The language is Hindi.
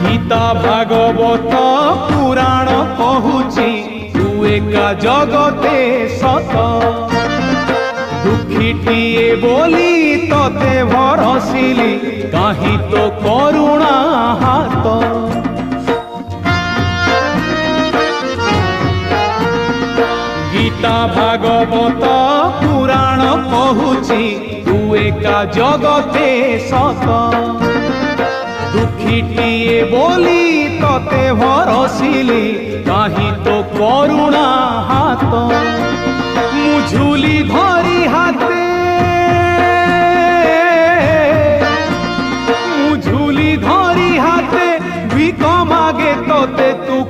गीता भागवत पुराण कहूची तू एका जगते सत दुखीटिए बोली तोते भरसिली कहीं तो करुणा हाथ गीता भागवत पुराण कहूची तू एका जगते सत दुखीटिए बोली तोते भरसिली कहीं तो करुणा हाथ मुझुली धरी हाथे मुझुली धरी हाथे भिक मागे तोते तू